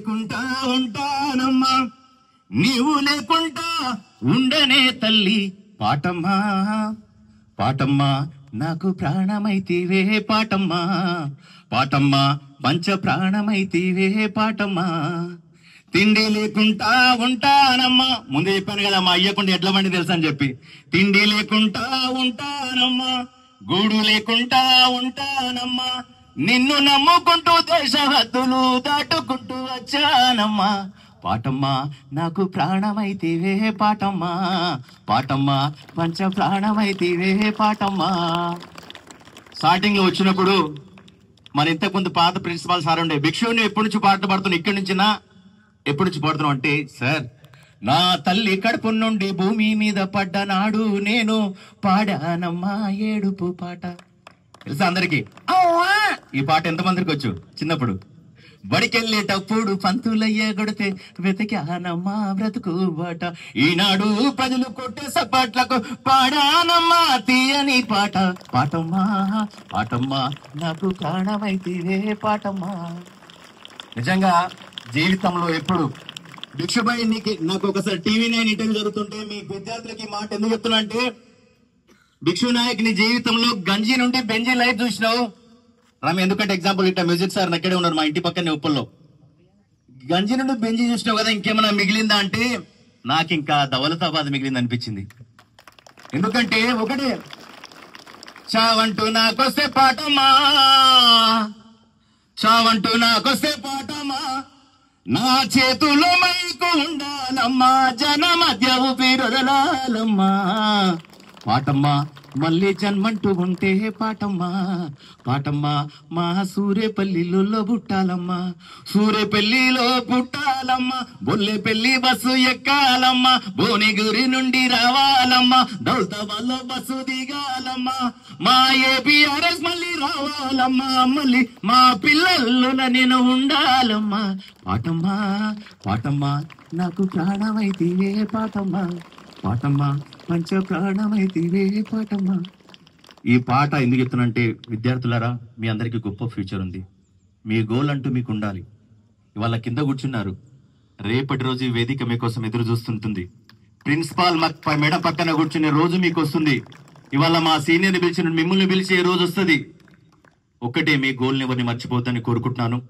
లేకుంటా ఉంటానమ్మా, నీవు లేకుంటా ఉండనే తల్లి పాటమ్మా. పాటమ్మా నాకు ప్రాణమైతివే పాటమ్మా, పాటమ్మా పంచ ప్రాణమైతివే పాటమ్మా. తిండి లేకుంటా ఉంటానమ్మా, ముందే చెప్పాను కదా మా అయ్యకుండా ఎడ్ల బండి తెలుసా అని చెప్పి. తిండి లేకుంటా ఉంటానమ్మా, గూడు లేకుంటా ఉంటానమ్మా, నిన్ను నమ్ముకుంటూ దేశ హద్దులు దాటుకుంటూ వచ్చానమ్మా. పాటమ్మా నాకు ప్రాణమైతివే పాటమ్మా, పాటమ్మా పంచ ప్రాణమైతివే పాటమ్మా. స్టార్టింగ్ లో వచ్చినప్పుడు మన ఇంతకుముందు పాత ప్రిన్సిపాల్ సార్ ఉండే, భిక్షుని ఎప్పటి నుంచి పాటలు పాడుతున్నా, ఇక్కడి నుంచినా ఎప్పటి నుంచి పాడుతున్నావు అంటే, సార్ నా తల్లి కడుపు నుండి భూమి మీద పడ్డ నాడు నేను పాడానమ్మా ఏడుపు పాట. తెలుసా అందరికి ఈ పాట? ఎంతమందికి వచ్చు చిన్నప్పుడు? బడికెళ్ళేటప్పుడు పంతులయ్య కొడితే వెతికానమ్మా బ్రతుకు బాట, ఈనాడు ప్రజలు కొట్టే సపాట్లకు పాడానమ్మా తీయని పాట. పాటమ్మా పాటమ్మా నాకు ప్రాణమైతివే పాటమ్మా. నిజంగా జీవితంలో ఎప్పుడు భిక్షుబాయి నాకు ఒకసారి TV9 ఇంటర్వ్యూ జరుగుతుంటే మీ విద్యార్థులకి మాట ఎందుకు చెప్తున్నా అంటే, భిక్షు నాయక్ నీ జీవితంలో గంజి నుండి బెంజి లైఫ్ చూసినావు రామ్. ఎందుకంటే ఎగ్జాంపుల్ ఇట్లా మ్యూజిక్ సార్ నక్కడే ఉన్నారు మా ఇంటి పక్కనే ఉప్పల్లో. గంజి నుండి బెంజి చూసినావు కదా, ఇంకేమైనా మిగిలిందా అంటే నాకు ఇంకా దౌలతాబాద్ మిగిలింది అనిపించింది. ఎందుకంటే ఒకటే, చావంటూ నాకొస్తే పాటమ్మా, చావంటూ నాకొస్తే పాటమ్మా, నా చేతుల్లో మైకు ఉండాలమ్మా, జన మధ్య ఊపిరొదలాలమ్మా. పాటమ్మా మళ్ళీ జన్మంటూ ఉంటే పాటమ్మా, పాటమ్మా మా సూరేపల్లిలో పుట్టాలమ్మా, సూరేపల్లిలో పుట్టాలమ్మా, బొల్లెపల్లి బస్సు ఎక్కాలమ్మా, భువనగిరి నుండి రావాలమ్మా, దౌలతాబాద్లో బస్సు దిగాలమ్మా, మా ఏపీఆర్ఎస్ మళ్ళీ రావాలమ్మా, మళ్ళీ మా పిల్లల్లో నేను ఉండాలమ్మా. పాటమ్మా పాటమ్మా నాకు ప్రాణమైతివే పాటమ్మా, పాటమ్మా పంచ ప్రాణమైతివే పాటమ్మా. ఈ పాట ఎందుకు చెప్తున్నంటే, విద్యార్థులారా మీ అందరికీ గొప్ప ఫ్యూచర్ ఉంది, మీ గోల్ అంటూ మీకు ఉండాలి. ఇవాళ కింద కూర్చున్నారు, రేపటి రోజు ఈ వేదిక మీకోసం ఎదురు చూస్తుంటుంది. ప్రిన్సిపాల్ మేడం పక్కన కూర్చునే రోజు మీకు వస్తుంది. ఇవాళ మా సీనియర్ని పిలిచిన మిమ్మల్ని పిలిచే రోజు వస్తుంది. ఒక్కటే, మీ గోల్ని ఎవరిని మర్చిపోద్దని కోరుకుంటున్నాను.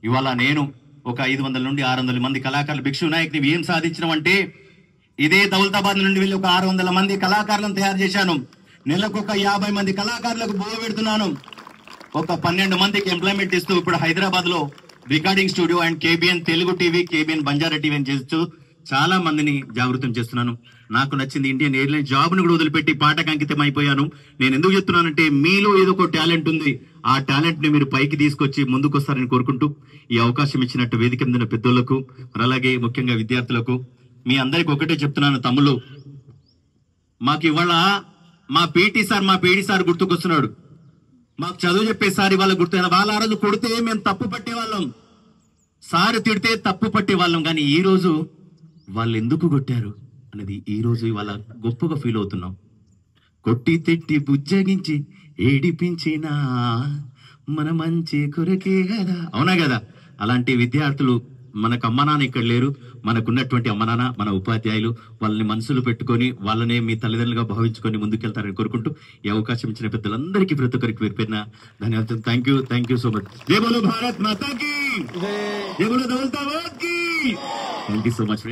ఇవాళ నేను ఒక 500 నుండి 600 మంది కళాకారులు భిక్షు నాయక్ ని ఏం సాధించినామంటే, ఇదే దౌలతాబాద్ నుండి వెళ్ళి ఒక 600 మంది కళాకారులను తయారు చేశాను. నెలకు ఒక 50 మంది కళాకారులకు బోవ పెడుతున్నాను. ఒక 12 మందికి ఎంప్లాయ్మెంట్ ఇస్తూ ఇప్పుడు హైదరాబాద్ లో recording studio and KBN Telugu TV, KBN Banjara TV అని చేస్తూ చాలా మందిని జాగృతం చేస్తున్నాను. నాకు నచ్చింది ఇండియన్ ఎయిర్లైన్స్ జాబ్ ను కూడా వదిలిపెట్టి పాటకు అంకితం అయిపోయాను. నేను ఎందుకు చెప్తున్నానంటే, మీలో ఏదో ఒక టాలెంట్ ఉంది, ఆ టాలెంట్ ని మీరు పైకి తీసుకొచ్చి ముందుకు వస్తారని కోరుకుంటూ ఈ అవకాశం ఇచ్చినట్టు వేదిక మీద పెద్దోళ్లకు, అలాగే ముఖ్యంగా విద్యార్థులకు మీ అందరికి ఒకటే చెప్తున్నాను, తమ్ముళ్ళు మాకు ఇవాళ మా పీటీ సార్ గుర్తుకొస్తున్నాడు. మాకు చదువు చెప్పే సార్ ఇవాళ గుర్తు. వాళ్ళ ఆ రోజు కొడితే మేము తప్పు పట్టేవాళ్ళం, సార్ తిడితే తప్పు పట్టేవాళ్ళం, కానీ ఈ రోజు వాళ్ళు ఎందుకు కొట్టారు అనేది ఈ రోజు ఇవాళ గొప్పగా ఫీల్ అవుతున్నాం. కొట్టి తిట్టి బుజ్జగించి ఏడిపించినా మన మంచి కొరకే కదా, అవునా కదా? అలాంటి విద్యార్థులు మనకు అమ్మ నాన్న ఇక్కడ లేరు, మనకున్నటువంటి అమ్మ నాన్న మన ఉపాధ్యాయులు, వాళ్ళని మనసులో పెట్టుకొని వాళ్ళనే మీ తల్లిదండ్రులుగా భావించుకొని ముందుకెళ్తారని కోరుకుంటూ ఈ అవకాశం ఇచ్చిన పెద్దలందరికీ ప్రతి ఒక్కరికి పేరుపైన ధన్యవాదాలు. Thank you so much. జై బోలో భారత్ మాతా కీ, జై బోలో దౌలతాబాద్ కీ. Thank you so much.